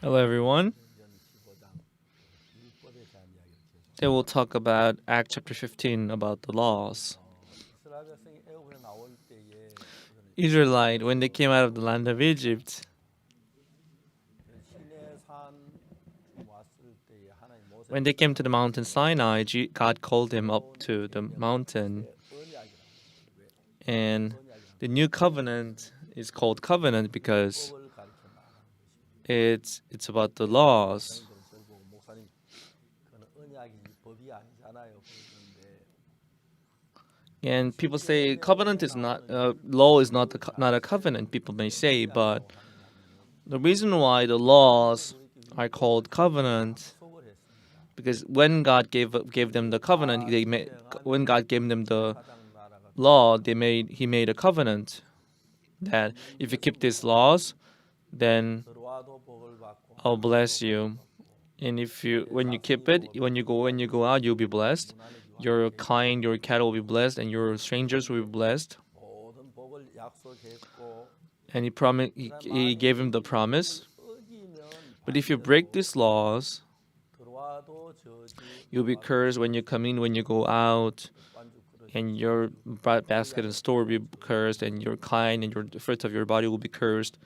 Hello, everyone. Today we'll talk about Act chapter 15 about the laws. Israelite, when they came out of the land of Egypt, when they came to the mountain Sinai, God called him up to the mountain. And the new covenant is called covenant because it's about the laws. And people say covenant is not law is not not a covenant. People may say, but the reason why the laws are called covenant because when God gave them the covenant, when God gave them the law, He made a covenant that if you keep these laws, then I'll bless you. And if you when you keep it, when you go out, you'll be blessed. Your kind, your cattle will be blessed, and your strangers will be blessed. And he gave him the promise. But if you break these laws, you'll be cursed when you come in, when you go out, and your basket and store will be cursed, and your kind and your fruit of your body will be cursed.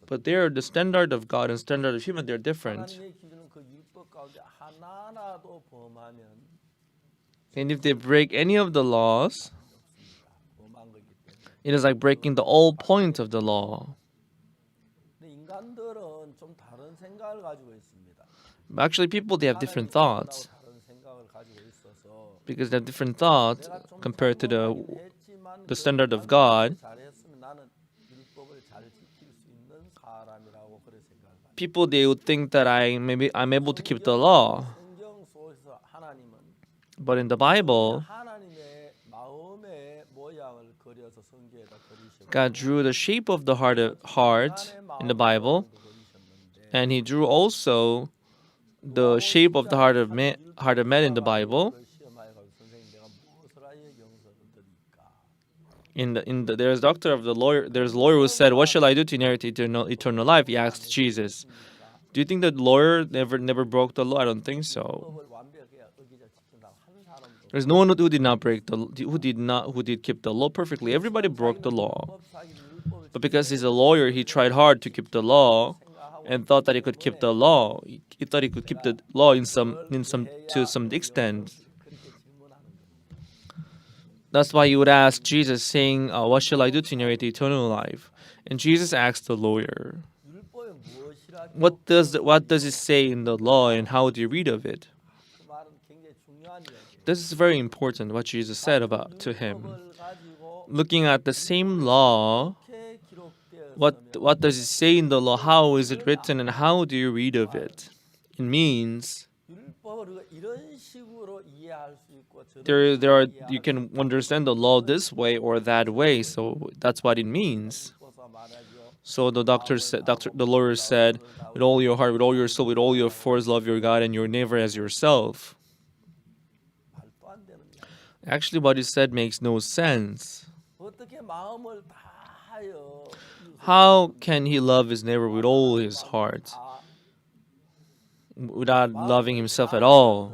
But there, the standard of God and standard of human, they're different. And if they break any of the laws, it is like breaking the whole point of the law. But actually, people, they have different thoughts. Because they have different thoughts compared to the standard of God. People, they would think that I'm able to keep the law. But in the Bible, God drew the shape of the heart in the Bible, and He drew also the shape of the heart of man in the Bible. There's a lawyer who said, "What shall I do to inherit eternal life?" He asked Jesus. Do you think that lawyer never broke the law? I don't think so. There's no one who did not who did keep the law perfectly. Everybody broke the law. But because he's a lawyer, he tried hard to keep the law and thought that he could keep the law. He thought he could keep the law to some extent. That's why he would ask Jesus, saying, "What shall I do to inherit eternal life?" And Jesus asked the lawyer, What does it say in the law, and how do you read of it?" This is very important. What Jesus said to him. Looking at the same law, what does it say in the law? How is it written, and how do you read of it? It means you can understand the law this way or that way. So that's what it means. So the lawyer said, "With all your heart, with all your soul, with all your force, love your God and your neighbor as yourself." Actually, what he said makes no sense. How can he love his neighbor with all his heart without loving himself at all?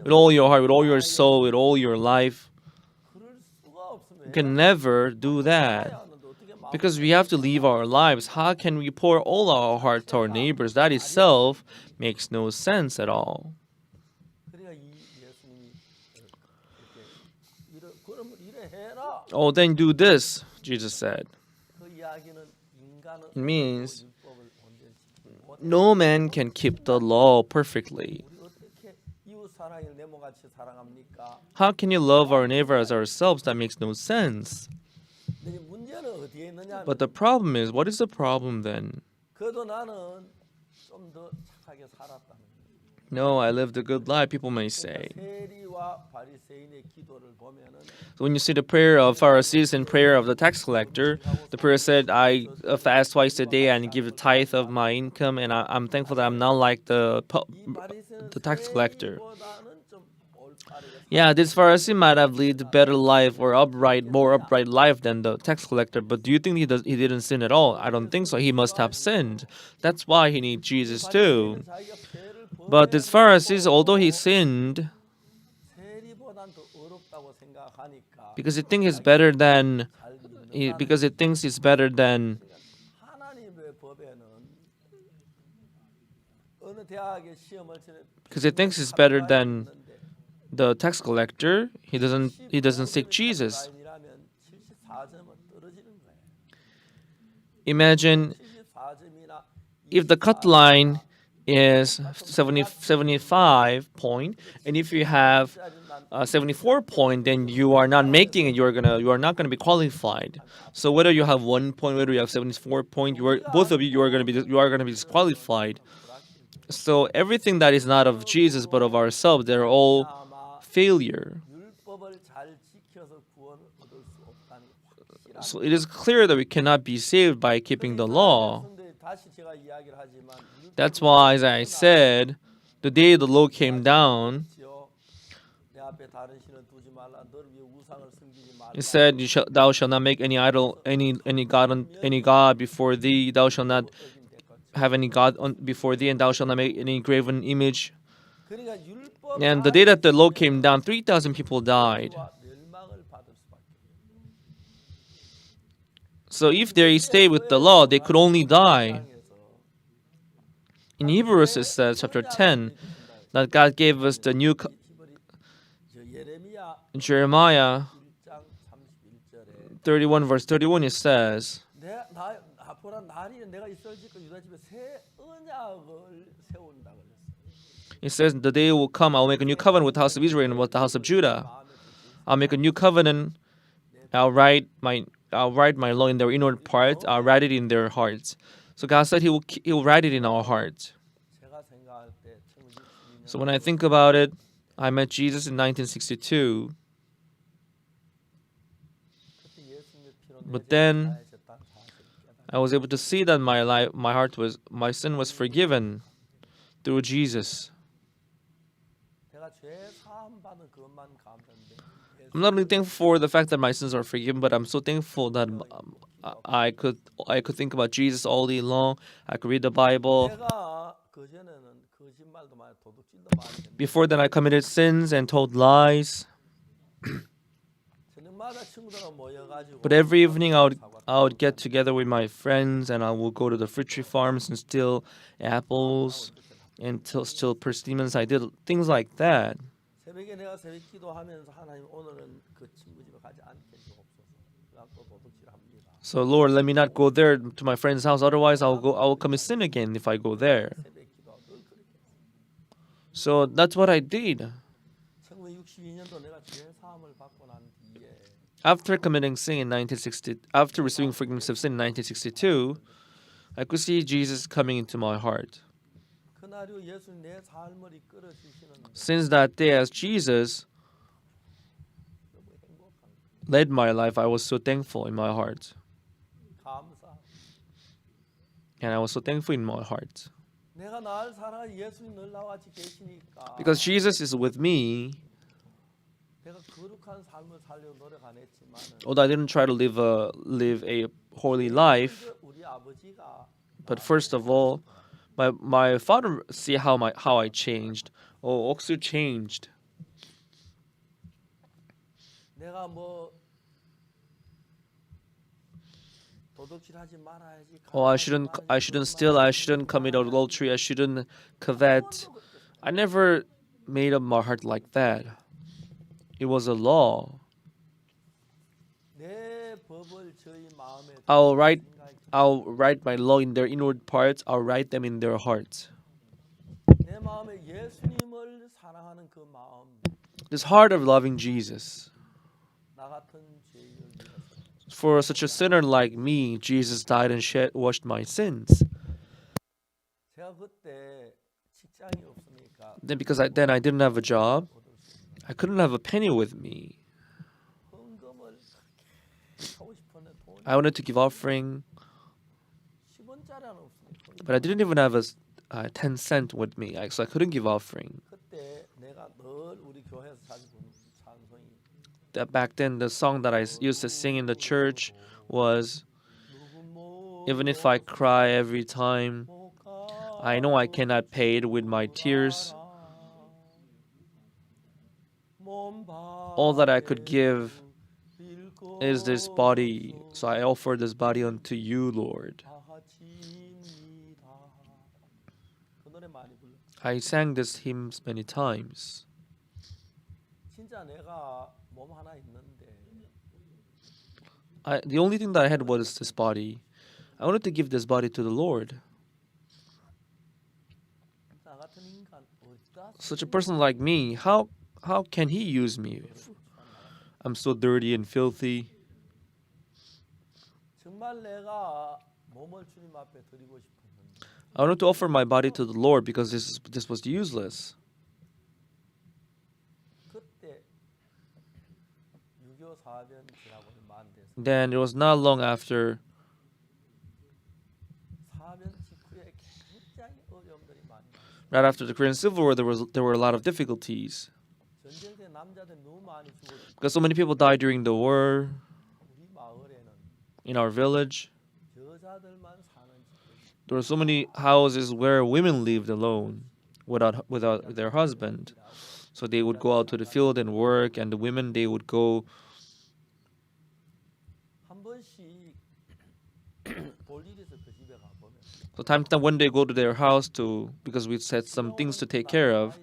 With all your heart, with all your soul, with all your life? You can never do that. Because we have to live our lives. How can we pour all our heart to our neighbors? That itself makes no sense at all. "Oh, then do this," Jesus said. It means no man can keep the law perfectly. How can you love our neighbor as ourselves? That makes no sense. But the problem is, what is the problem then? "No, I lived a good life," people may say. So when you see the prayer of Pharisees and prayer of the tax collector, the prayer said, "I fast twice a day and give a tithe of my income, and I'm thankful that I'm not like the tax collector." Yeah, this Pharisee might have lived a better life or more upright life than the tax collector. But do you think he didn't sin at all? I don't think so. He must have sinned. That's why he needs Jesus too. But this Pharisee, although he sinned, because he thinks he's better than, because he thinks he's better than, because he thinks he's better than the tax collector, he doesn't seek Jesus. Imagine if the cut line is 75 point, and if you have 74 point, then you are not making it. You are not gonna be qualified. So whether you have 1 point, whether you have 74 point, both of you you are gonna be disqualified. So everything that is not of Jesus but of ourselves, they're all failure. So it is clear that we cannot be saved by keeping the law. That's why, as I said, the day the law came down, it said, "Thou shalt not make any idol, any god before thee. Thou shalt not have any god before thee, and thou shalt not make any graven image." And the day that the law came down, 3,000 people died. So if they stay with the law, they could only die. In Hebrews it says, chapter 10, that God gave us the new Jeremiah 31 verse 31, it says, the day will come, I'll make a new covenant with the house of Israel and with the house of Judah. I'll make a new covenant. I'll write my law in their inward parts. I'll write it in their hearts. So God said He will write it in our hearts. So when I think about it, I met Jesus in 1962. But then I was able to see that my sin was forgiven through Jesus. I'm not only thankful for the fact that my sins are forgiven, but I'm so thankful that I could think about Jesus all day long. I could read the Bible. Before then, I committed sins and told lies. But every evening, I would get together with my friends, and I would go to the fruit tree farms and steal apples and steal persimmons. I did things like that. So Lord, let me not go there to my friend's house. Otherwise, I will commit sin again if I go there. So that's what I did. After committing sin in 1960, after receiving forgiveness of sin in 1962, I could see Jesus coming into my heart. Since that day, as Jesus led my life, I was so thankful in my heart. And I was so thankful in my heart. Because Jesus is with me, although I didn't try to live a holy life, but first of all, my father see how I changed. Oh, Ock Soo changed. Oh, I shouldn't steal. I shouldn't commit adultery. I shouldn't covet. I never made up my heart like that. It was a law. I'll write my law in their inward parts. I'll write them in their hearts. This heart of loving Jesus. For such a sinner like me, Jesus died and washed my sins. Then because I didn't have a job, I couldn't have a penny with me. I wanted to give offering, but I didn't even have a 10 cent with me, so I couldn't give offering. That back then the song that I used to sing in the church was, even if I cry every time, I know I cannot pay it with my tears. All that I could give is this body, so I offer this body unto you, Lord. I sang this hymns many times. The only thing that I had was this body. I wanted to give this body to the Lord. Such a person like me, how can he use me? I'm so dirty and filthy. I wanted to offer my body to the Lord because this was useless. Then it was not long after, right after the Korean Civil War, there were a lot of difficulties because so many people died during the war. In our village, there were so many houses where women lived alone without their husband. So they would go out to the field and work, and the women, they would go. So time to time when they go to their house because we had some things to take care of.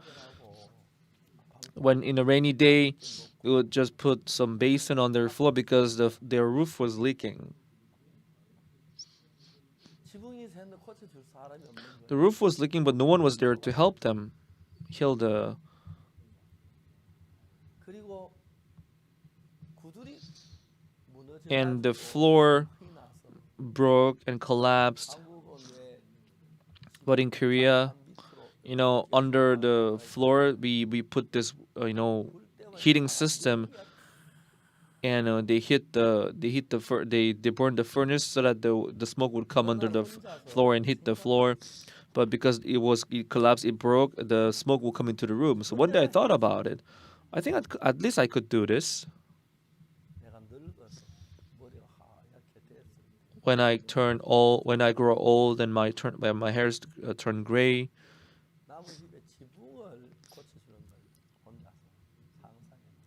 When in a rainy day, we would just put some basin on their floor because their roof was leaking. The roof was leaking, but no one was there to help them heal the. And the floor broke and collapsed. But in Korea, under the floor, we put this, heating system, and they burned the furnace so that the smoke would come under the floor and hit the floor. But because it collapsed, it broke, the smoke will come into the room. So one day I thought about it. I think at least I could do this. When I grow old and my hairs turn gray,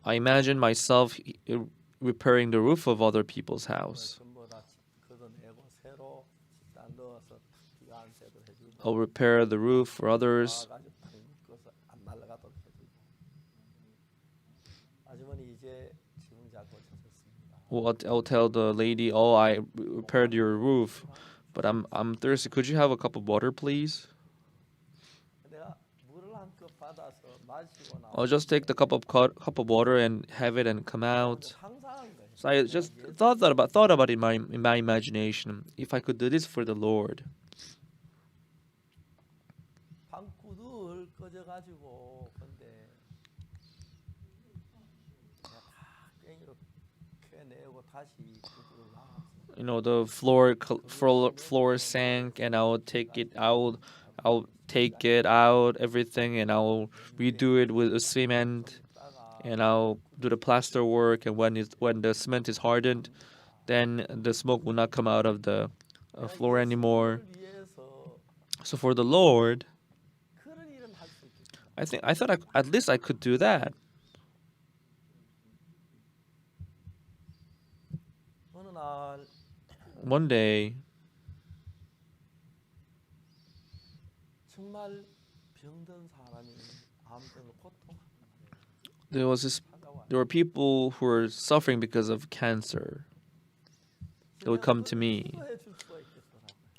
I imagine myself repairing the roof of other people's house. I'll repair the roof for others. Well, I'll tell the lady, "Oh, I repaired your roof, but I'm thirsty. Could you have a cup of water, please?" I'll just take the cup of water and have it and come out. So I just thought about it in my imagination. If I could do this for the Lord. The floor sank, and I'll take it out, everything, and I'll redo it with a cement, and I'll do the plaster work. And when the cement is hardened, then the smoke will not come out of the floor anymore. So for the Lord, I thought at least I could do that. One day, there were people who were suffering because of cancer. They would come to me.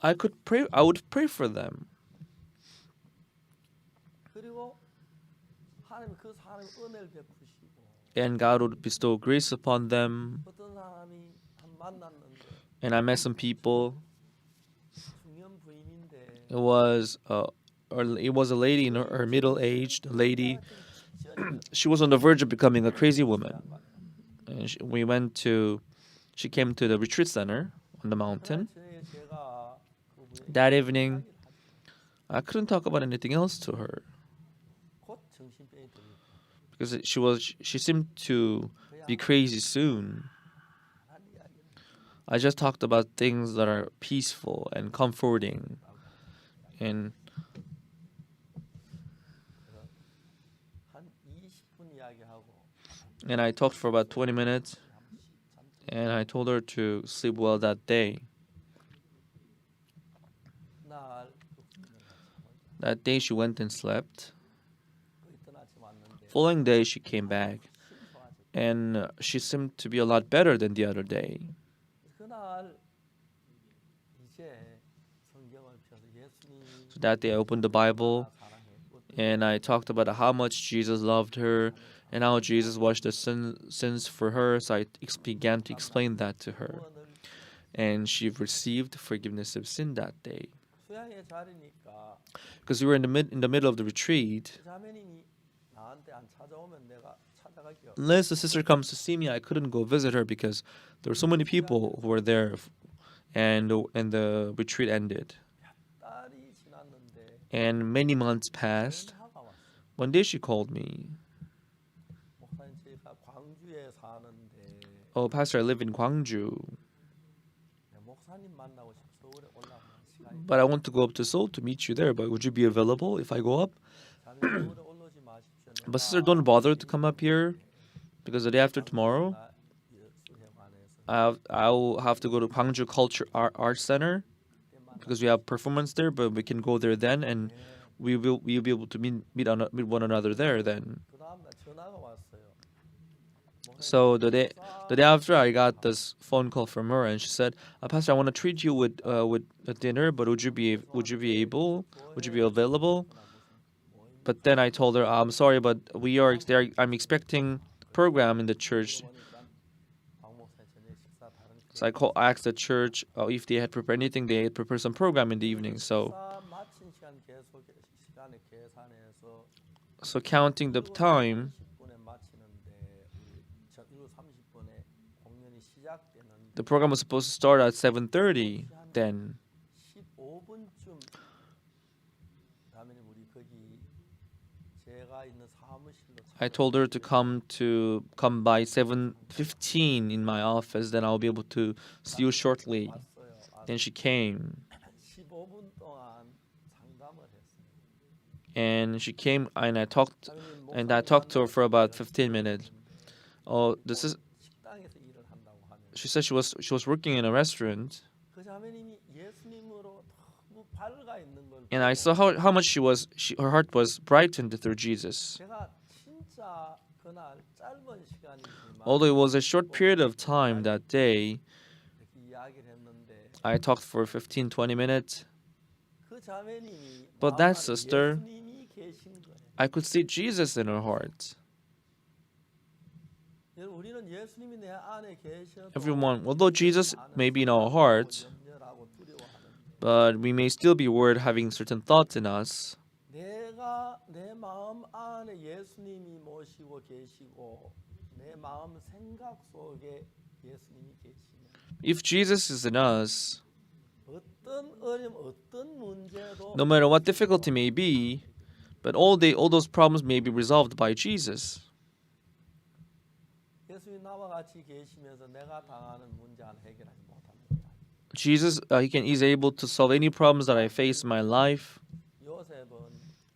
I would pray for them. And God would bestow grace upon them. And I met some people. It was a lady in her middle-aged lady. She was on the verge of becoming a crazy woman. And she came to the retreat center on the mountain. That evening, I couldn't talk about anything else to her. because she seemed to be crazy soon. I just talked about things that are peaceful and comforting, and I talked for about 20 minutes, and I told her to sleep well that day. That day she went and slept. Following day she came back, and she seemed to be a lot better than the other day. So that day I opened the Bible, and I talked about how much Jesus loved her and how Jesus washed the sins for her. So I began to explain that to her, and she received forgiveness of sin that day. Because we were in the middle of the retreat. Unless the sister comes to see me, I couldn't go visit her because there were so many people who were there, and the retreat ended. And many months passed. One day she called me. Oh, Pastor, I live in Gwangju, but I want to go up to Seoul to meet you there. But would you be available if I go up? But sister, don't bother to come up here because the day after tomorrow, I'll have to go to Gwangju Culture Art Center because we have performance there. But we can go there then, and we'll be able to meet one another there then. So the day after, I got this phone call from her, and she said, "Pastor, I want to treat you with a dinner, but would you be able? Would you be available?" But then I told her, "I'm sorry, but we are there. I'm expecting program in the church." So I asked the church if they had prepared anything. They had prepared some program in the evening. So counting the time, the program was supposed to start at 7:30. Then I told her to come by 7:15 in my office. Then I'll be able to see you shortly. Then she came, and I talked to her for about 15 minutes. Oh, this is. She said she was working in a restaurant, and I saw how much her heart was brightened through Jesus. Although it was a short period of time that day, I talked for 15-20 minutes. But that sister, I could see Jesus in her heart. Everyone, although Jesus may be in our hearts, but we may still be worried having certain thoughts in us. If Jesus is in us, no matter what difficulty may be, but all those problems may be resolved by Jesus. Jesus, he's able to solve any problems that I face in my life.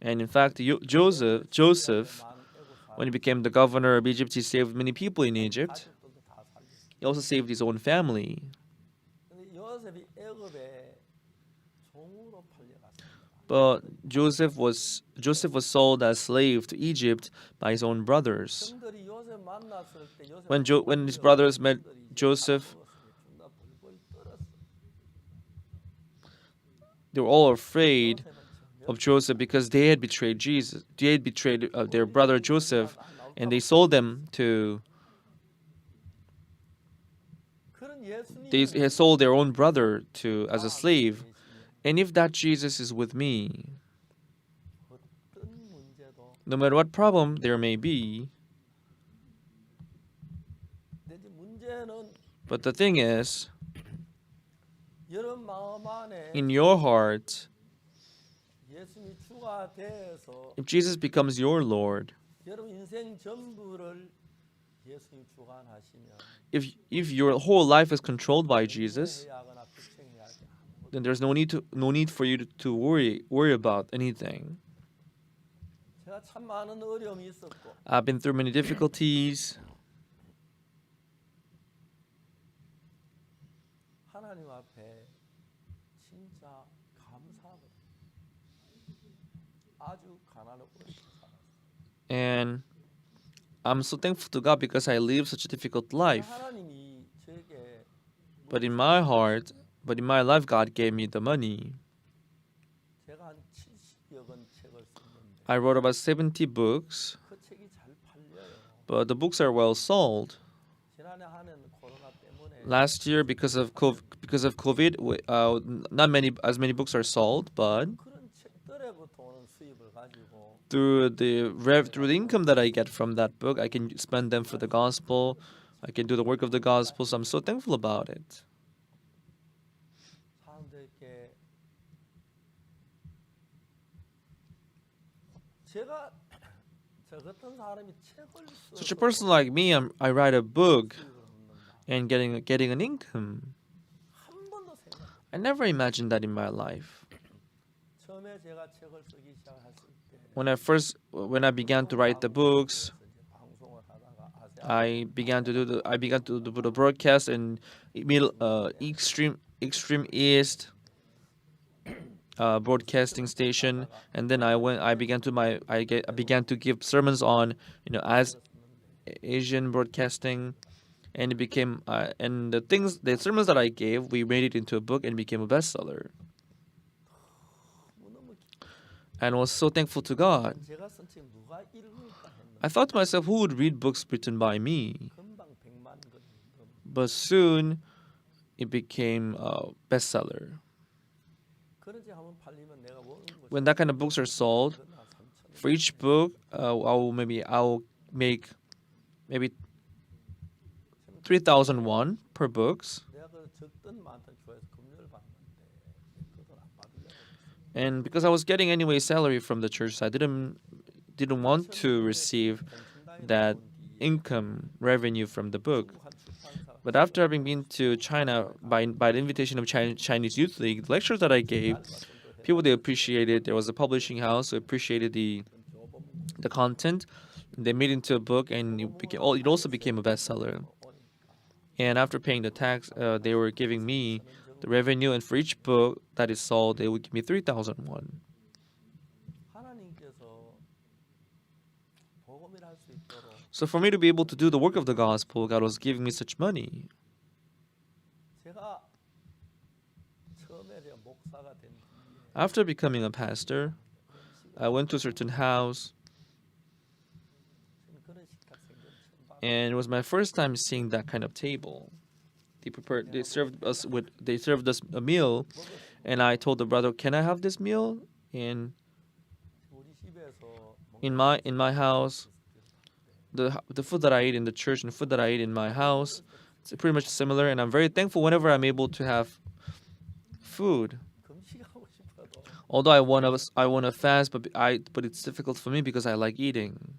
And in fact, Joseph, when he became the governor of Egypt, he saved many people in Egypt. He also saved his own family. But Joseph was sold as slave to Egypt by his own brothers. When his brothers met Joseph, they were all afraid of Joseph because they had betrayed Jesus. They had betrayed their brother Joseph, and they sold them to. They had sold their own brother as a slave. And if that Jesus is with me, no matter what problem there may be, but the thing is, in your heart, if Jesus becomes your Lord, 여러분 인생 전부를 예수님 주관하시면 If your whole life is controlled by Jesus, 해야 하거나 걱정해야 할 게 아무것도 then there's no need for you to worry about anything. 제가 참 많은 어려움이 있었고 I've been through many difficulties. 하나님 앞에 진짜 감사하고 아주 가난하고 어렵게 살았어요. And I'm so thankful to God because I lived such a difficult life. 하나님이 저에게 But in my life, God gave me the money. 제가 한 70여 권 책을 썼는데 I wrote about 70 books, 그 책이 잘 팔려요. but the books are well sold. 지난해 한 해는 코로나 때문에 Last year, because of COVID, not as many books are sold, but 그런 책들에부터 오는 수입을 가지고 through the income that I get from that book, I can spend them for the gospel. I can do the work of the gospel, so I'm so thankful about it. 사람들께 제가 저 같은 사람이 책을 Such a person like me, I write a book 수입을 얻는다. and getting an income. 한 번도 생각. I never imagined that in my life. 처음에 제가 책을 쓰기 시작했을 때 When I began to write the books, 방송을 하다가 I began to do the broadcast in extreme east broadcasting station, and then I began to give sermons on as Asian broadcasting, and it became and the sermons that I gave, we made it into a book and became a bestseller. And I was so thankful to God. 제가 쓴 책 누가 읽을까 했는데 I thought to myself, who would read books written by me? 금방 100만 권이 넘어. But soon, it became a bestseller. 그런 책 한번 팔리면 내가 모르는 거. When that kind of books are sold, for each book, I'll make maybe 3,000 won per books. 내가 그 적든 많든 교회에서 금요일 받는데 그 돈 안 받으려고. And because I was getting anyway salary from the church, I didn't want to receive that income revenue from the book. But after having been to China by the invitation of Chinese Youth League, the lectures that I gave, people, they appreciated. There was a publishing house who appreciated the content. They made it into a book, and it also became a bestseller. And after paying the tax, they were giving me the revenue, and for each book that is sold, they would give me 3,000 won. 하나님께서 복음을 할 수 있도록 So for me to be able to do the work of the gospel, God was giving me such money. 제가 처음에 제가 목사가 된 뒤에 After becoming a pastor, I went to a certain house, 저는 그런 식탁 생전 처음 봤어요. and it was my first time seeing that kind of table. They served us a meal, and I told the brother, "Can I have this meal?" And 우리 집에서 in my house, the food that I eat in the church and the food that I eat in my house, it's pretty much similar, and I'm very thankful whenever I'm able to have food. 금식하고 싶어도 Although I wanna fast, but it's difficult for me because I like eating.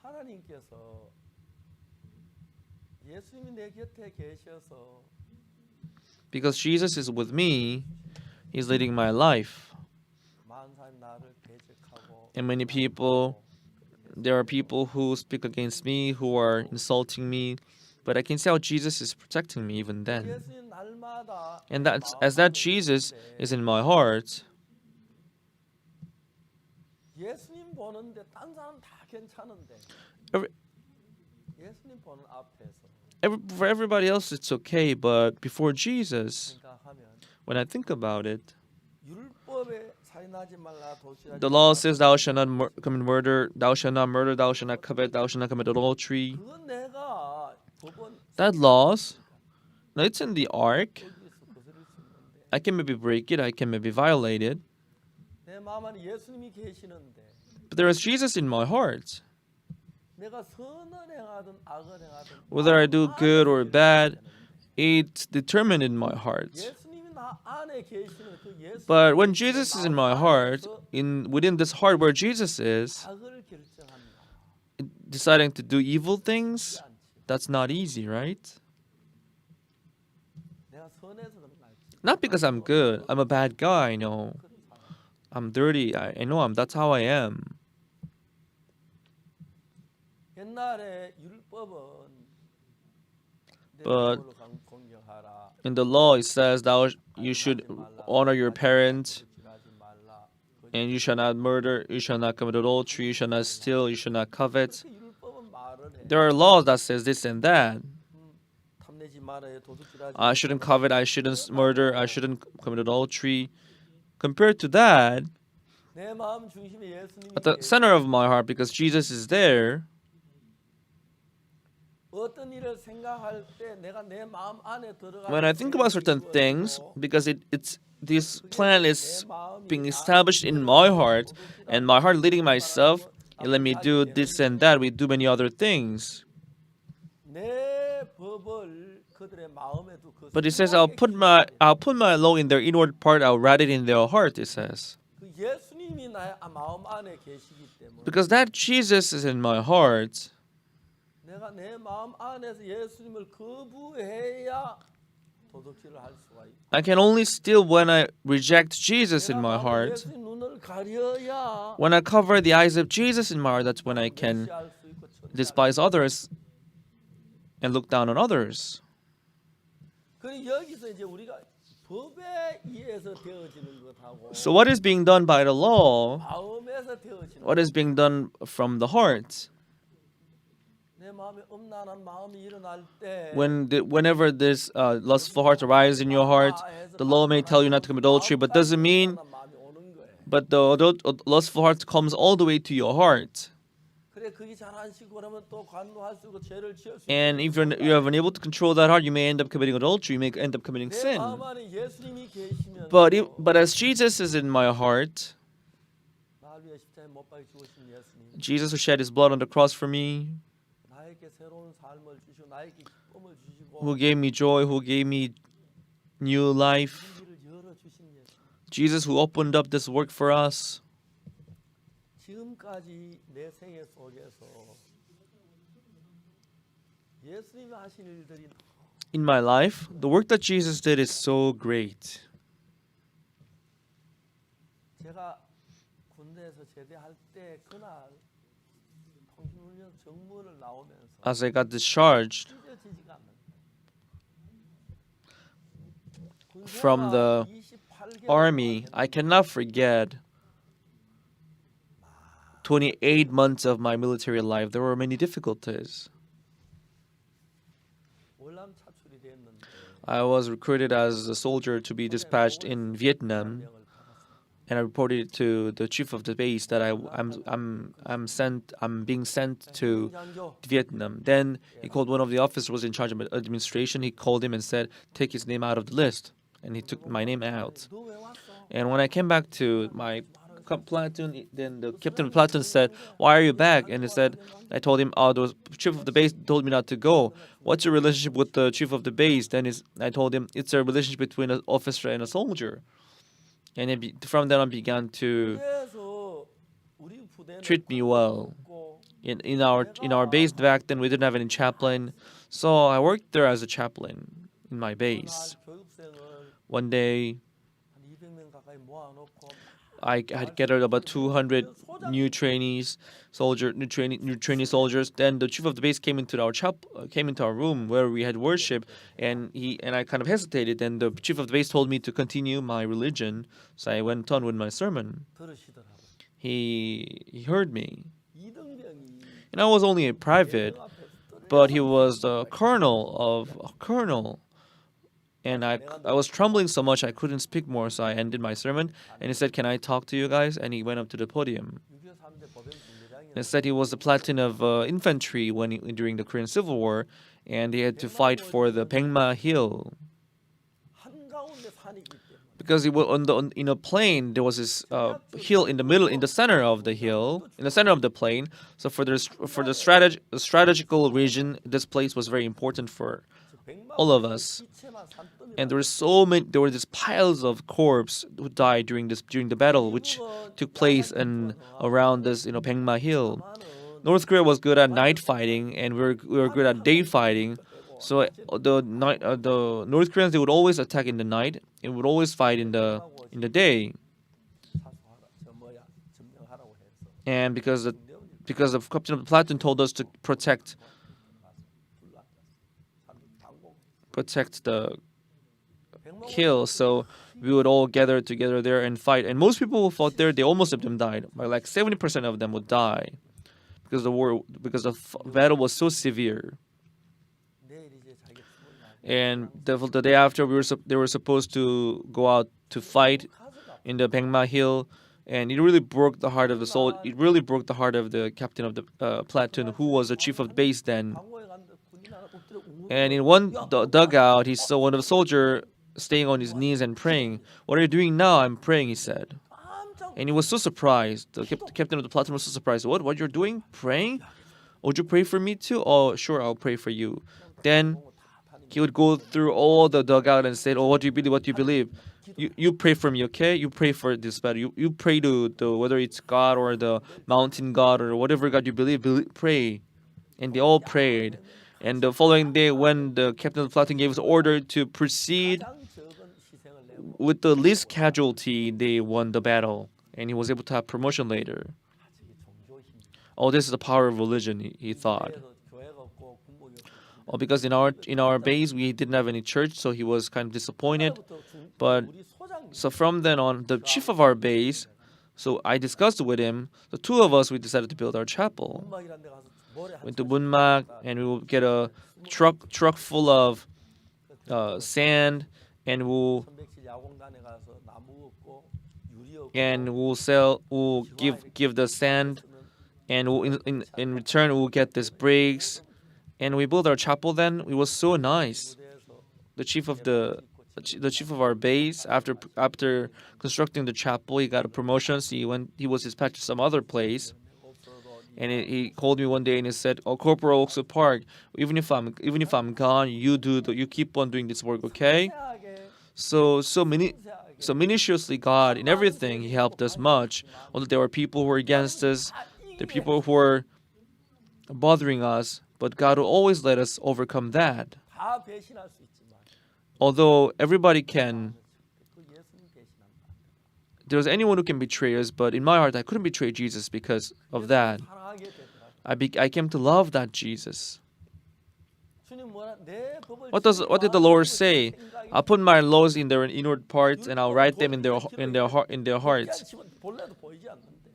하나님께서 예수님이 내 곁에 계셔서 Because Jesus is with me, He's leading my life. 많은 사람이 나를 대적하고 And there are people who speak against me, who are insulting me, but I can see how Jesus is protecting me even then. 예수님 날마다 And as that Jesus is in my heart, 예수님 보는데 딴 사람 다 괜찮은데 every, 예수님 보는 앞에서 for everybody else it's okay, but before Jesus, 생각하면 when I think about it, 율법에 살인하지 말라 도시하지 the law says, "Thou shalt not commit murder, thou shalt not murder, thou shalt not covet, thou shalt not commit adultery." 그건 내가 법원 That laws, now it's in the ark. 거기에서 거스를 수 있는데 I can maybe break it, I can maybe violate it, 내 마음 안에 예수님이 계시는데 but there is Jesus in my heart. 내가 선을 행하든 악을 행하든 Whether I do good or bad, it's determined in my heart. 예수님이 나 안에 계시는 그 But when 예수님이 Jesus is in 마음 my heart, 안에서 within this heart where Jesus is, 악을 결정한다. deciding to do evil 쉽지 things, 않지. that's not easy, right? 내가 선해서 그런 거 알지. Not because I'm good. I'm a bad guy, no. 그런 사람. I'm dirty. I know that's how I am. 옛날에 율법은 내 But 부모를 공경하라. in the law, it says you should honor your parents, 거짓말하지 말라. and you shall not murder, you shall not commit adultery, you shall not steal, you shall not covet. 그렇게 율법은 말을 해. There are laws that says this and that. 탐내지 말아요. 도둑질하지 I shouldn't 말아요. covet, I shouldn't murder, I shouldn't commit adultery. Compared to that, 내 마음 중심에 예수님이 at the 계시- center of my heart, because Jesus is there, 어떤 일을 생각할 때 내가 내 마음 안에 들어가 when I think about certain things, because it's this plan is being established in my heart, and my heart leading myself, it let me do this and that. We do many other things. 내 법을 그들의 마음에 두고 But it says I'll put my law in their inward part. I'll write it in their heart. It says 그 예수님이 나의 마음 안에 계시기 때문에 because that Jesus is in my heart. 내가 내 마음 안에서 예수님을 거부해야 도둑질을 할 수가 있고 I can only steal when I reject Jesus in my heart. 예수님 눈을 가려야 When I cover the eyes of Jesus in my heart, that's when I can 멸시할 수 있고 처리할 despise others and look down on others. 그리고 여기서 이제 우리가 법에 의해서 되어지는 것하고 So what is being done by the law? 마음에서 되어지는 What is being done from the heart? 내 마음에 음란한 마음이 일어날 때 Whenever this lustful heart arises in your heart, the law may tell you not to commit adultery, but doesn't mean. 마음이 오는 거예요. But the lustful heart comes all the way to your heart. 그래 그게 잘 안 쉬고 그러면 또 관노할 수 있고 죄를 지을 수 And if you are unable to control that heart, you may end up committing adultery. You may end up committing 내 sin. 마음 안에 예수님이 계시면 But as Jesus is in my heart, 나를 위해 십자가에 못 박혀 죽으신 예수님 Jesus who shed His blood on the cross for me, 나에게 새로운 삶을 주시고 나에게 기쁨을 주시고 who gave me joy, who gave me new life, 길을 열어 주신 예수님 Jesus who opened up this work for us. 지금까지 내 생애 속에서 예수님이 하신 일들이 In my life, the work that Jesus did is so great. 제가 군대에서 제대할 때 그날 통신훈련 정문을 나오면서 As I got discharged 찢어지지가 않는 from the army, I cannot forget 28 months of my military life. There were many difficulties. 월남 차출이 됐는데 I was recruited as a soldier to be dispatched in Vietnam, and I reported it to the chief of the base that I'm being sent to 장교 Vietnam. Then he called one of the officers who was in charge of administration. He called him and said, "Take his name out of the list." And he took my name out. 너 왜 왔어? And when I came back to my platoon, then the captain of the platoon said, "Why are you back?" And he said, I told him, "Oh, the chief of the base told me not to go." "What's your relationship with the chief of the base?" Then I told him, "It's a relationship between an officer and a soldier." And from then on began to 그래서 우리 부대는 treat me well. 없고 In our base back then, we didn't have any chaplain, so I worked there as a chaplain in my base. 그날 교육생을 One day, 한 200명 가까이 모아놓고 I had gathered about 200 new trainee soldiers. Then the chief of the base came into our room where we had worship, and I kind of hesitated. Then the chief of the base told me to continue my religion, so I went on with my sermon. 들으시더라고요. He heard me, 이등병이 and I was only a private, but he was a colonel. And I was trembling so much I couldn't speak more, so I ended my sermon. And he said, "Can I talk to you guys?" And he went up to the podium. 6.25 3대 보병 중대장이었는데 He said he was a platoon of infantry during the Korean Civil War, and he had to fight for the Baekma Hill 한가운데 산이기 때문에 because he was in a plain. There was this hill in the center of the hill, in the center of the plain. So for the strategical region, this place was very important for all of us. And there were these piles of corpses who died during the battle, which took place in around this Baengma Hill. North Korea was good at night fighting, and we were good at day fighting. So the North Koreans, they would always attack in the night and would always fight in the day. And because the captain of the platoon told us to protect the hill, so we would all gather together there and fight. And most people who fought there, they almost of them died. Like 70% of them would die because the battle was so severe. And the day after, they were supposed to go out to fight in the Baengma Hill, and it really broke the heart of the soul. It really broke the heart of the captain of the platoon, who was the chief of the base then. And in one dugout, he saw one of the soldiers staying on his knees and praying. "What are you doing now?" "I'm praying," he said. And he was so surprised. The captain of the platoon was so surprised. What you're doing? Praying? Would you pray for me too?" "Oh, sure, I'll pray for you." Then he would go through all the dugout and say, "Oh, what do you believe? What do you believe? You pray for me, okay? You pray for this battle. You pray to whether it's God or the mountain God or whatever God you believe, pray." And they all prayed. And the following day, when the captain of the platoon gave us order to proceed with the least casualty, they won the battle, and he was able to have promotion later. Oh, this is the power of religion, he thought. Oh, because in our base we didn't have any church, so he was kind of disappointed. But so from then on, the chief of our base, so I discussed with him. The two of us, we decided to build our chapel. Went to Munmak, and we will get a truck full of sand, and we'll give the sand, and in return we'll get these bricks, and we built our chapel. Then it was so nice. The chief of our base, after constructing the chapel, he got a promotion. So he was dispatched to some other place. And he called me one day and he said, "Oh, Corporal Ock Soo Park, even if I'm gone, you keep on doing this work, okay?" So minutiously, God in everything, He helped us much. Although there were people who were against us, there were people who were bothering us, but God will always let us overcome that. Although everybody can, there's anyone who can betray us, but in my heart, I couldn't betray Jesus because of that. I came to love that Jesus. What did the Lord say? "I'll put my laws in their inward parts, and I'll write them in their hearts."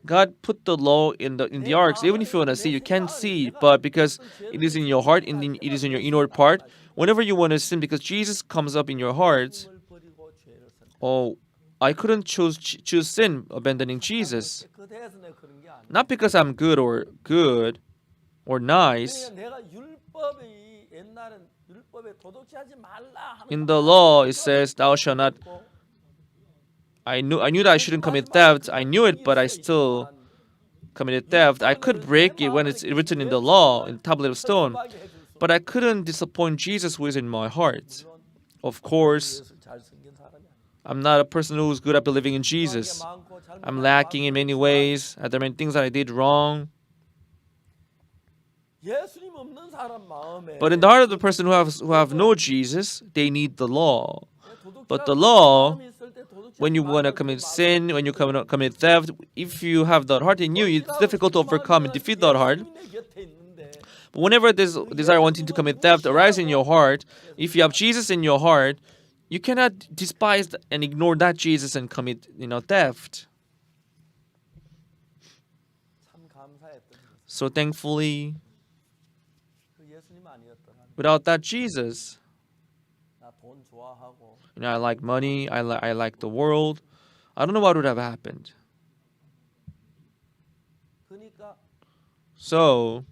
God put the law in the arcs. Even if you want to see, you can't see, but because it is in your heart, it is in your inward part. Whenever you want to sin, because Jesus comes up in your heart, oh, I couldn't choose sin, abandoning Jesus. Not because I'm good or nice. In the law, it says, "Thou shalt not." I knew that I shouldn't commit theft. I knew it, but I still committed theft. I could break it when it's written in the law, in the tablet of stone, but I couldn't disappoint Jesus, who is in my heart. Of course, I'm not a person who's good at believing in Jesus. I'm lacking in many ways. There are many things that I did wrong. But in the heart of the person who have no Jesus, they need the law. But the law, when you want to commit sin, when you commit theft, if you have that heart in you, it's difficult to overcome and defeat that heart. But whenever this desire wanting to commit theft arises in your heart, if you have Jesus in your heart, you cannot despise and ignore that Jesus and commit theft. So thankfully, without that Jesus, I like money, I like the world, I don't know what would have happened. So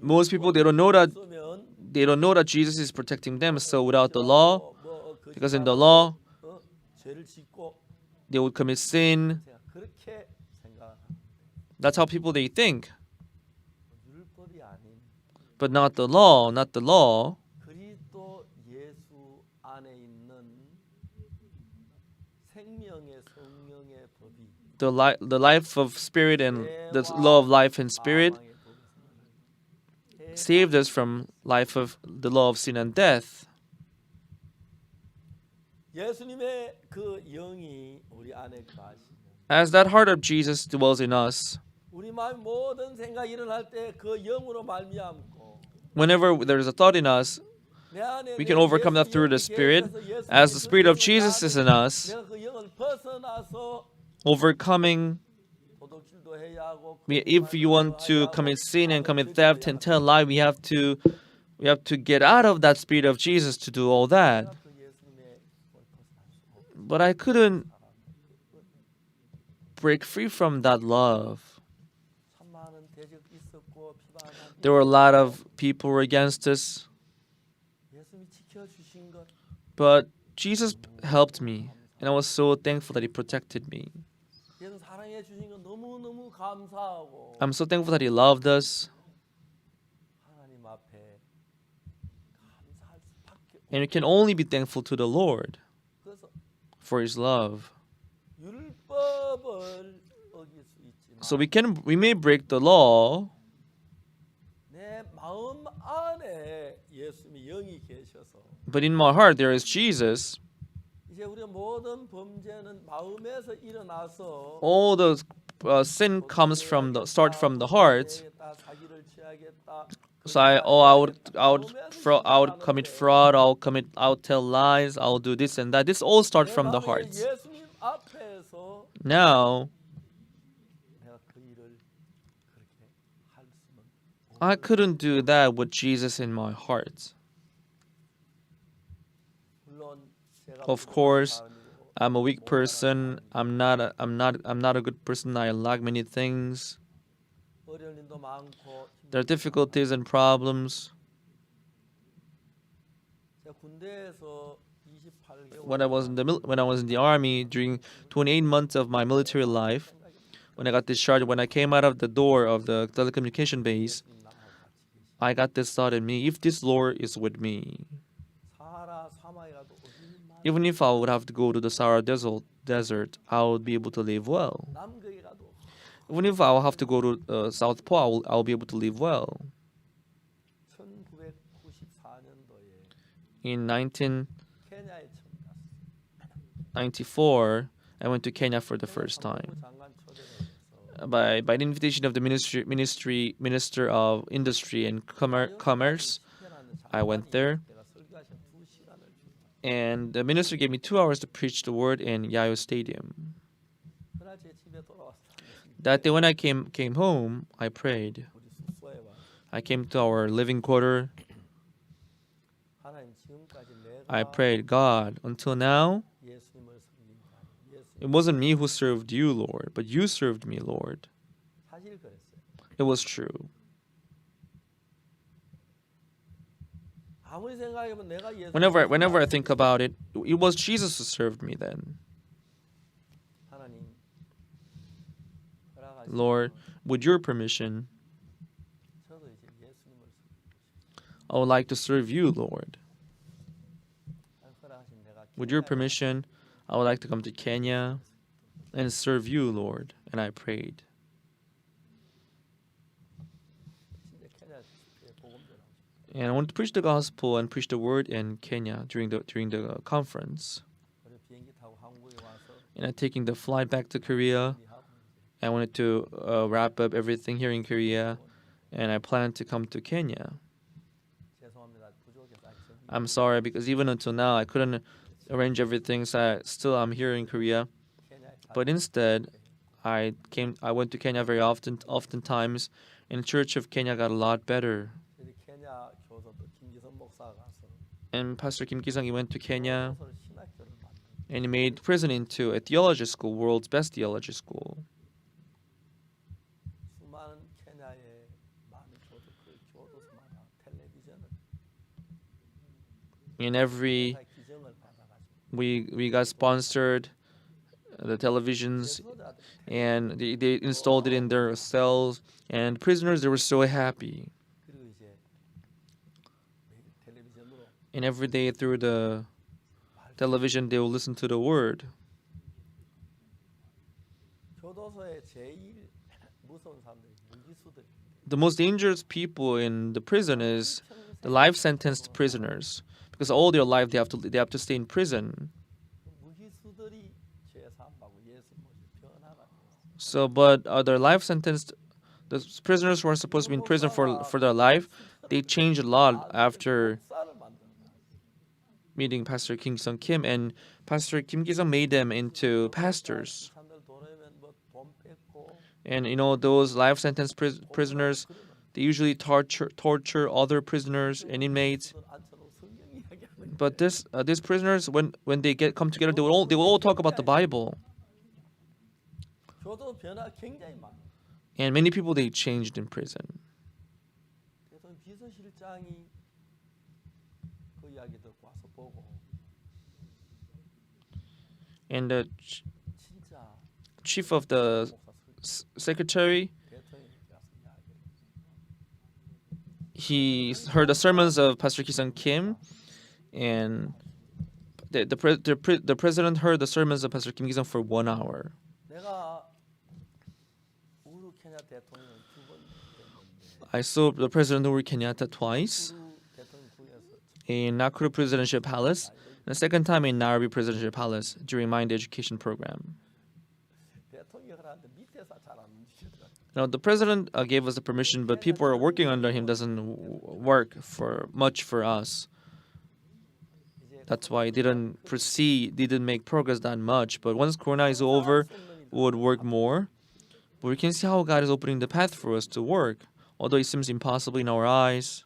most people, they don't know that Jesus is protecting them. So without the law, because in the law they would commit sin. That's how people they think. but not the law, not the law. 그리스도 예수 안에 있는 생명의 성령의 법이 The life of spirit and the law of life and spirit 사망의 법에서 saved us from life of the law of sin and death. 예수님의 그 영이 우리 안에 거하시면 As that heart of Jesus dwells in us, 우리 마음 모든 생각이 일어날 때 그 영으로 말미암고 whenever there's a thought in us, 내 안에 we can overcome that through the Spirit. As the Spirit of Jesus is in us, 내가 그 영을 벗어나서 overcoming. 도둑질도 해야 하고 If you want to commit sin and commit theft and tell lie, we have to get out of that Spirit of Jesus to do all that. 그 예수님의 영을 벗어날 수 없고 But I couldn't break free from that love. 참 많은 대적 있었고 비방한 There were a lot of people who were against us, 예수님이 지켜주신 것 but Jesus helped me, and I was so thankful that He protected me. 예수 사랑해 주신 것 너무너무 감사하고 I'm so thankful that He loved us, 하나님 앞에 감사할 수밖에 없고 and we can only be thankful to the Lord 그래서 for His love. 율법을 어길 수 있지만 So we may break the law, 내 마음 안에 예수님이 영이 계셔서 but in my heart there is Jesus. 이제 우리의 모든 범죄는 마음에서 일어나서 All the sin comes from the heart. 사기를 취하겠다. So I would commit fraud. I would tell lies. I'll do this and that. This all start from the heart. 예수님 앞에서 Now 내가 그 일을 그렇게 할 수는 I couldn't do that with Jesus in my heart. 물론 제가 Of 부족한 course, 사람이고 I'm a weak person. I'm not a good person. I lack many things. 어려운 일도 많고 There are difficulties and problems. 제가 군대에서 28개월 When I was in the army during 28 months of my military life, when I got discharged, when I came out of the door of the telecommunication base, I got this thought in me: if this Lord is with me, 사하라 사막에 가도 어딜 even if I would have to go to the Sahara desert, I would be able to live well. 남극에 가도 Even if I will have to go to South Pole, I will be able to live well. 1994년도에 In 케냐에 처음 갔어요. 1994, I went to Kenya for the first time. 장관 초대를 해서 By the invitation of the minister of industry and commerce, I went there, 내가 설교하신 2시간을 주고 and the minister gave me 2 hours to preach the word in Yayo Stadium. 그날 제 집에 돌아왔을 때 That day when I came home, I prayed. 우리 숙소에 와 I came to our living quarter. 하나님 지금까지 I 내가 prayed, God, until now, 예수님을 섬긴 게 아니에요. 예수님 it wasn't me who served you, Lord, but you served me, Lord. 사실 그랬어요. It was true. 아무리 생각해보면 내가 예수 Whenever I think about it, it was Jesus who served me then. 하나님 허락하시면 Lord, with your permission, 저도 이제 예수님을 I would like to serve you, Lord. 허락하신 내가 With your permission, I would like to come to Kenya and serve you, Lord. And I prayed. 진짜 케냐 집회에 복음 전하고 And I wanted to preach the gospel and preach the word in Kenya during the conference. 우리 비행기 타고 한국에 와서 And I'm taking the flight back to Korea. 준비하고 I wanted to wrap up everything here in Korea, and I planned to come to Kenya. 죄송합니다. 부족해서 아직 준비 I'm sorry because even until now I couldn't arrange everything, so I'm here in Korea. 케냐에 But instead, I went to Kenya very oftentimes, and the Church of Kenya got a lot better. 저희 케냐 교사도 김기성 목사가 가서 And Pastor Kim Ki-sung, he went to Kenya, 서로 신학교를 만들고 and he made prison into a theology school, world's best theology school. 수많은 케냐의 많은 그 교도소마다 텔레비전을 In every 회사의 기증을 받아가지고 we got sponsored the televisions, 교도자들 and they installed it in their cells, and prisoners, they were so happy. 그리고 이제 And every day through the television, they will listen to the word. 교도소에 제일 무서운 사람들이 무기수들. The most dangerous people in the prison is the life sentenced prisoners, because all their life they have to stay in prison. 무기수들이 죄 사함하고 예수 모시 변화가 돼요. So, but their life sentenced, the prisoners who are supposed to be in prison for their life, they changed a lot after 목사를 만든다. meeting Pastor Kim Sung Kim, and Pastor Kim Ki Sung made them into pastors. 사람들 돌아오면 뭐돈 뺏고 And those life sentence prisoners, they usually torture other prisoners and inmates. 앉혀놓고 성경 이야기하는 But these prisoners, when they come together, they will all talk about the Bible. 교도 변화 굉장히 많아. And many people they changed in prison. 그래서 비서실장이 그 이야기 듣고 와서 보고 And the 진짜 chief of the secretary, 대통령이 가서 이야기를 he heard the sermons of Pastor Ki Sung Kim, and the president heard the sermons of Pastor Kim Ki Sung for 1 hour. 내가 우루 케냐 대통령 두번 됐는데 I saw the president Uhuru Kenyatta twice 우루 대통령궁에서 in Nakuru Presidential Palace, and the second time in Nairobi Presidential Palace during Mind Education program. 대통령을 하는데 밑에서 잘 안 움직이더라고요. Now the president gave us the permission, but people who are working under him doesn't work for much for us. 이제 That's why it didn't proceed, didn't make progress that much. But once Corona is over, we would work more. But we can see how God is opening the path for us to work, although it seems impossible in our eyes.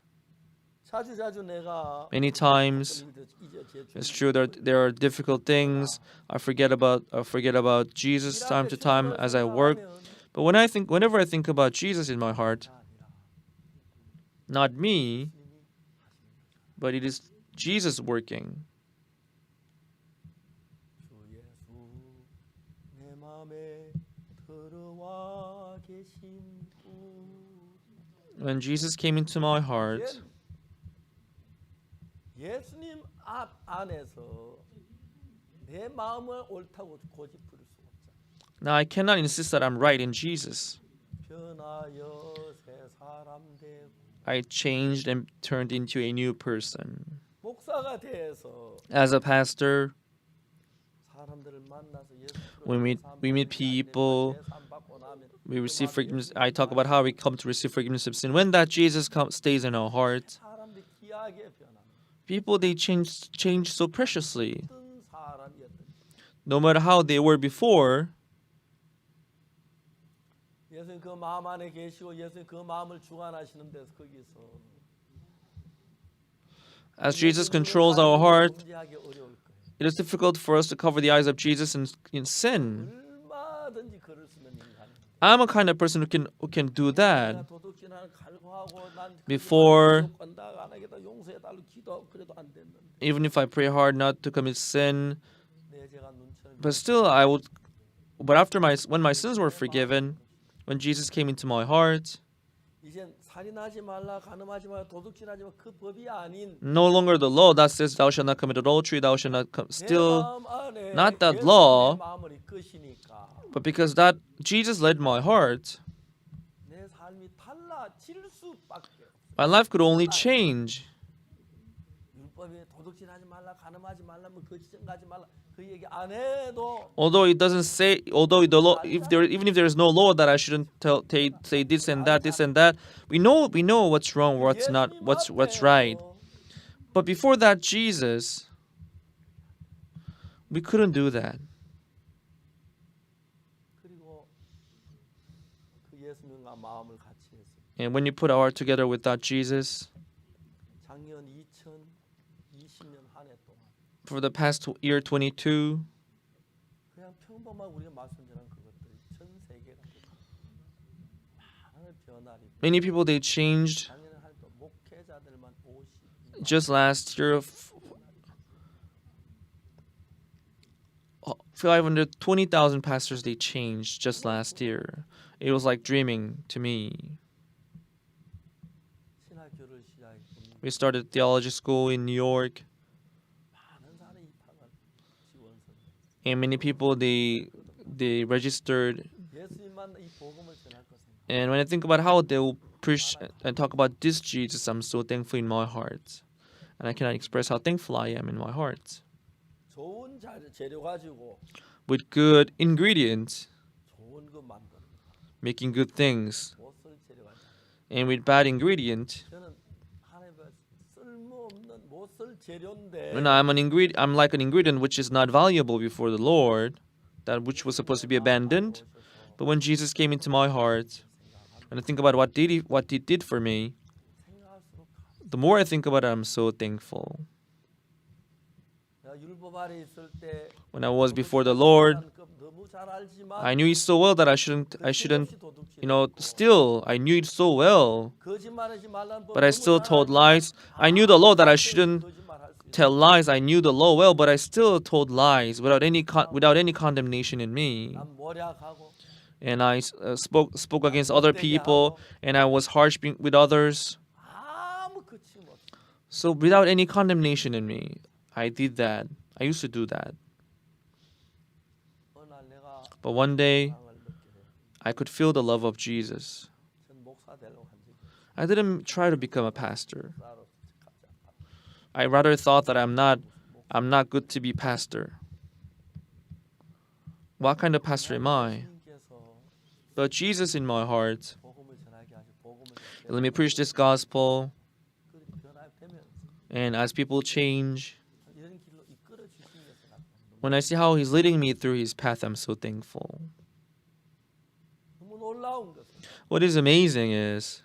자주 내가 Many times, 이제 제 it's true that there are difficult things. I forget about Jesus time to time as I work. But whenever I think about Jesus in my heart, not me, but it is Jesus working. 주 예수 내 마음에 들어와 계신 분 When Jesus came into my heart, 예수님 안에서 내 마음을 옳다고 고집부릴 수 없잖아. now I cannot insist that I'm right in Jesus. 변하여 새 사람 되고 I changed and turned into a new person. 목사가 돼서 As a pastor, 사람들을 만나서 예수 we meet people, we receive forgiveness. I talk about how we come to receive forgiveness of sin. When that Jesus stays in our heart, 사람들이 귀하게 변하는 people they change so preciously. 어떤 사람이었든지 No matter how they were before, 예수님 그 마음 안에 계시고 예수님 그 마음을 주관하시는 데서 거기서 as Jesus controls our heart, 문제하기 어려울 거예요. it is difficult for us to cover the eyes of Jesus in sin. 얼마든지 걸을 수 있는 인간. I'm a kind of person who can do that. 내가 도둑질하는 갈구하고 난 Before- 건다 안 하겠다 용서해 달라고 기도하고 그래도 안 됐는데 Even if I pray hard not to commit sin, 내 죄가 눈처럼 but still I would. But when my sins were forgiven, when Jesus came into my heart, 이젠 살인하지 말라 간음하지 말라 도둑질하지 말라 그 법이 아닌 no longer the law that says thou shalt not commit adultery, thou shalt not 내 steal, 마음 안에 not that 예수님의 law, 마음을 이끄시니까 but because that Jesus led my heart, 내 삶이 달라질 수밖에 없어. my life could only change. 율법에 도둑질하지 말라 간음하지 말라 뭐 거짓증가지 말라 그 얘기 안 해도 Although it doesn't say, although the law, even if there is no law that I shouldn't say this and that, we know what's wrong, what's not, what's right. But before that Jesus, we couldn't do that. 그리고 그 예수님과 마음을 같이 해서 And when you put our heart together with that Jesus, 작년 2020년 한 해 동안 for the past year 22, 그냥 평범한 우리가 말씀 전한 그것들이 전 세계가 많은 변화를 many people they changed. 작년에 할때 목회자들만 50 Just last year, 520,000 pastors they changed just last year. It was like dreaming to me. 신학교를 시작했고 We started theology school in New York, 많은 사람이 입학을 지원서. and many people they registered. 예수님만 이 복음을 전할 것은 And when I think about how they will preach and talk about this Jesus, I'm so thankful in my heart, and I cannot express how thankful I am in my heart. 좋은 재료 가지고 With good ingredients, 좋은 거 만드는 making good things, 못쓸 재료 가지고. and with bad ingredient, 저는 하나님의 쓸모없는 못쓸 재료인데 when I'm like an ingredient which is not valuable before the Lord, that which was supposed to be abandoned. But when Jesus came into my heart, when I think about what he did for me, 생각할수록 the more I think about it, I'm so thankful. 내가 율법 아래 있을 때 When I was before the Lord, 너무 잘 알지만 I knew it so well that I shouldn't, still, I knew it so well, 거짓말하지 말라는 법 but I still told lies. I knew the law that I shouldn't tell lies. I knew the law well, but I still told lies without any condemnation in me. 난 모략하고 And I spoke against other people, and I was harsh with others. 아무 거침없이 So without any condemnation in me, I did that. I used to do that. 어느 날 내가 But one day, 사랑을 느끼게 돼. I could feel the love of Jesus. 전 목사 되려고 한 적이 없어요. I didn't try to become a pastor. 목사로 갑자기 I rather thought that I'm not good to be pastor. What kind of pastor am I? 주님께서 But Jesus in my heart, 복음을 전하게 하시고 복음을 let me preach this gospel, 변화되면 and as people change, 이런 길로 이끌어 주시는 것을 나타나는 when I see how He's leading me through His path, I'm so thankful. 너무 놀라운 것은 What is amazing is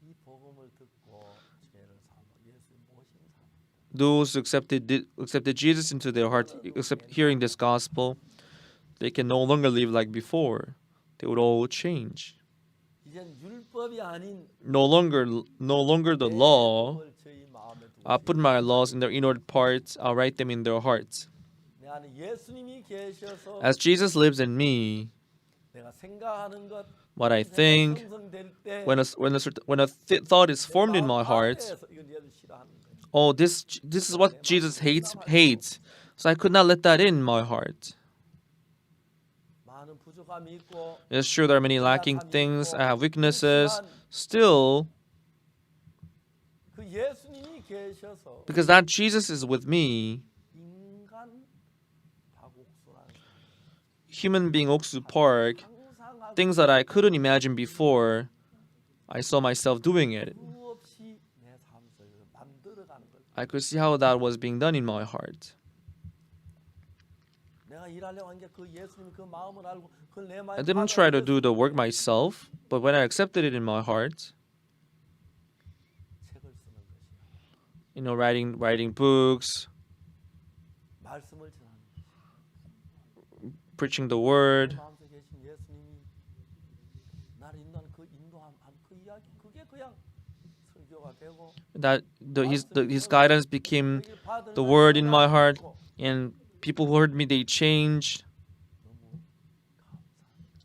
이 복음을 듣고 죄를 사모 예수 모신 사람 those who accepted Jesus into their heart, except hearing this gospel, they can no longer live like before. They would all change. 이젠 율법이 아닌 No longer the law. 복음을 저희 마음에 두고 I'll put my laws in their inward parts. I'll write them in their hearts. 내 안에 예수님이 계셔서 As Jesus lives in me, 내가 생각하는 것 what I think, 형성될 때 when a thought is formed in my heart, 안에서 이건 얘를 싫어하는 거예요. oh, this is what Jesus hates. So I could not let that in my heart. 많은 부족함이 있고 It's true there are many lacking things. I have weaknesses. Still, 그 예수님이 계셔서 because that Jesus is with me, 인간 박옥수라는 human being Ock Soo Park, 상상하고 things that I couldn't imagine before, I saw myself doing it. 수없이 내 삶 속에서 만들어가는 걸 I could see how that was being done in my heart. 내가 일하려고 한 게 그 예수님 그 마음을 알고 그걸 내 마음에 I didn't try to do the work myself, but when I accepted it in my heart, 책을 쓰는 것이야. writing books, 말씀을 전하는 것이야. preaching the word, 마음속에 계신 예수님이 나를 인도하는 그 인도함 그 이야기 그게 그냥 설교가 되고 that his guidance became the word in my heart, and people who heard me, they changed, 너무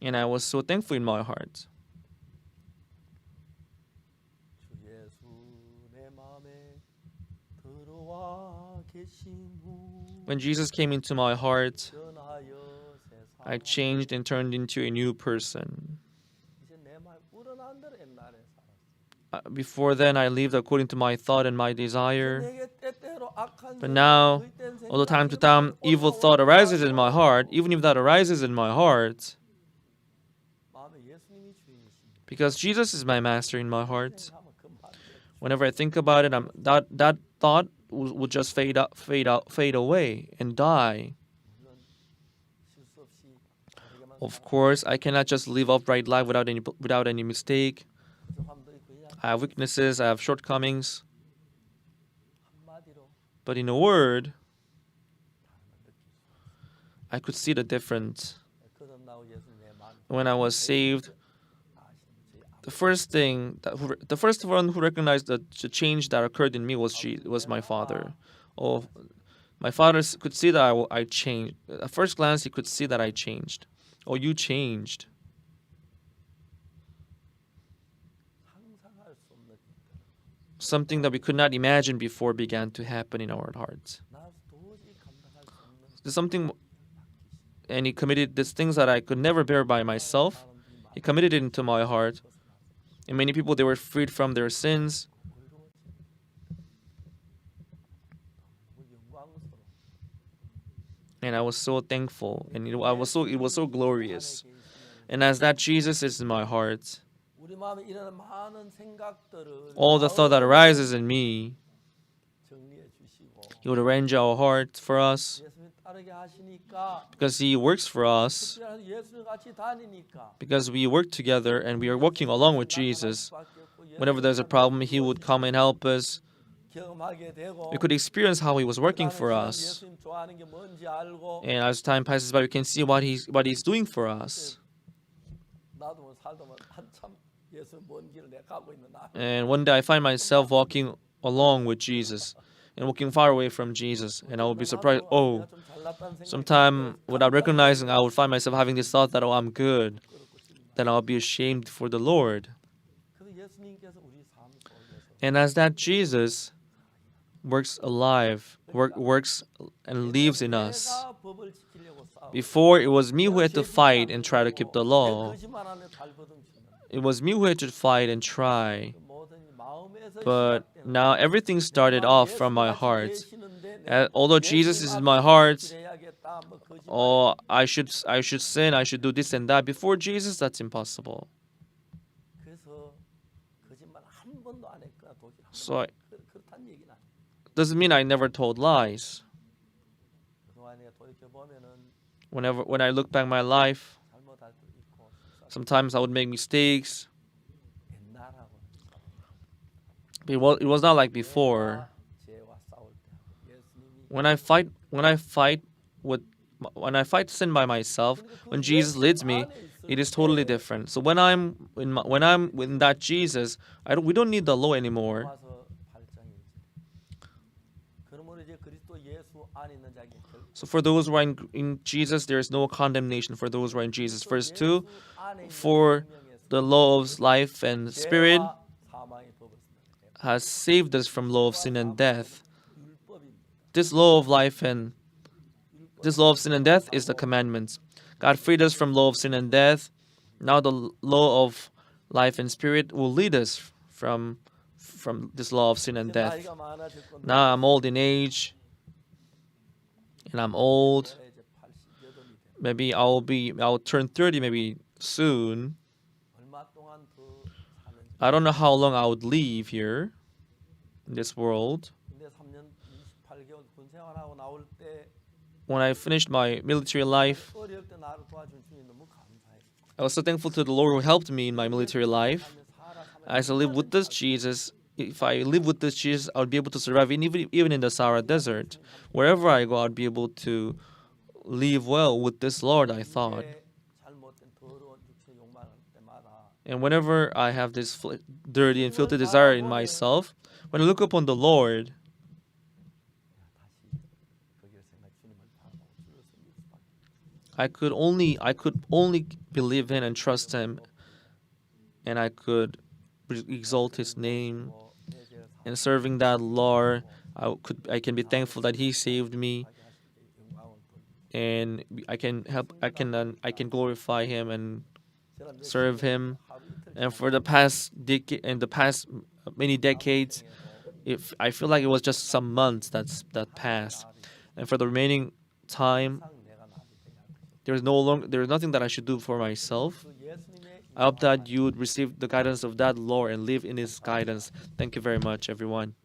and I was so thankful in my heart. 주 예수 내 마음에 들어와 계신 후 When Jesus came into my heart, 변하여 세상 I changed and turned into a new person. 이제 내 말 우러난 대로 옛날에 살았어. Before then, I lived according to my thought and my desire. 내게 때때로 악한 But now, although time to time evil thought arises in my heart, even if that arises in my heart, 마음에 예수님이 주인이십니다. because Jesus is my master in my heart, 하면 그 말. whenever I think about it, that thought will just fade away and die. 물론 실수 없이 다르게만 Of course, I cannot just live upright life without any mistake. 부족함도 있고 그냥 I have weaknesses, I have shortcomings. 한마디로 But in a word, I could see the difference. 거듭나고 예수 내 마음 When I was saved, 아시는 저희 the first one who recognized the change that occurred in me was my father. Oh, my father could see that I changed. At first glance, he could see that I changed. Oh, you changed. 상상할 수 없는 일들. something that we could not imagine before began to happen in our hearts. 나 도저히 감당할 수 없는 There's something, and He committed these things that I could never bear by myself. 사람들이 He committed it into my heart. And many people, they were freed from their sins. 영광스러워. And I was so thankful, and it was so glorious. And as that Jesus is in my heart, 우리 마음에 일어나는 많은 생각들을 all the thought that arises in me, 정리해 주시고 He would arrange our heart for us 예수님 따르게 하시니까 because He works for us, 특별히 예수님 같이 다니니까 because we work together and we are working along with Jesus. Whenever there's a problem, He would come and help us. 경험하게 되고 We could experience how He was working for us. 예수님 좋아하는 게 뭔지 알고 And as time passes by, we can see what He's doing for us. 나도 뭐 살다 보면 한참 예수님 먼 길을 내가 가고 있는 나. And one day I find myself walking along with Jesus and walking far away from Jesus. And I will be surprised, oh, sometime without recognizing, I would find myself having this thought that, oh, I'm good. Then I'll be ashamed for the Lord. 그래서 예수님께서 우리 삶 속에서 And as that Jesus works and lives in us. 내가 법을 지키려고 싸워. Before, it was me who had to fight and try to keep the law. 거짓말 안에 발버둥치는 It was me who had to fight and try. 모든 마음에서 But 시작되는 now everything started off from my heart. 계시는데 Although Jesus is in my heart, 그래야겠다, 뭐 거짓말. oh, I should sin, I should do this and that. Before Jesus, that's impossible. 그래서 거짓말 한 번도 안 했거나 도저히 한 So 번도 그렇다는 얘기는 아니에요. doesn't mean I never told lies. 그동안 내가 돌이켜 보면은 When I look back my life, 잘못할 때 있고 sometimes I would make mistakes. 옛날하고 But it was not like before. 죄와 싸울 때 예수님이 When I fight sin by myself, when Jesus leads me, it is totally different. So when I'm in that Jesus, we don't need the law anymore. 로마서 8장 1절. 그러므로 이제 그리스도 예수 안에 있는 자에게 So for those who are in Jesus, there is no condemnation for those who are in Jesus. Verse 2, for the law of life and spirit 죄와 사망의 법을 쓴다. has saved us from law of sin and death. 율법입니다. This law of sin and death is the commandments. God freed us from law of sin and death. Now the law of life and spirit will lead us from this law of sin and death. 나이가 많아질 건데 Now I'm old in age, and I'm old. 이제 88이 돼. Maybe I'll turn 30 maybe soon. 얼마 동안 더 사는지. I don't know how long I would live here in this world. 근데 3년 28개월 군 생활하고 나올 때 When I finished my military life, 어릴 때 나를 도와준 주님 너무 감사해. I was so thankful to the Lord who helped me in my military life. 살아 As I live with this Jesus, if I live with this Jesus, I would be able to survive even in the Sahara Desert. Wherever I go, I'd be able to live well with this Lord, I thought. 잘못된 더러운 육체 욕망할 때마다 And whenever I have this dirty and filthy desire in myself, when I look upon the Lord, 다시 거기를 생각 주님을 바라보고 주를 섬길 수밖에. I could only believe in and trust Him, and I could exalt His name. 내 죄를 And serving that Lord, I can be thankful that He saved me, 사하게 하실 때 영광을 돌리고. and I can glorify Him and 저는 몇 serve 시간 Him. 하루 이틀 And for the past many decades, if I feel like it was just some months that passed, and for the remaining time, 항상 내가 나비 되게 할 것이다. there is nothing that I should do for myself. 그 예수님의 I hope that you would receive the guidance of that Lord and live in His guidance. Thank you very much, everyone.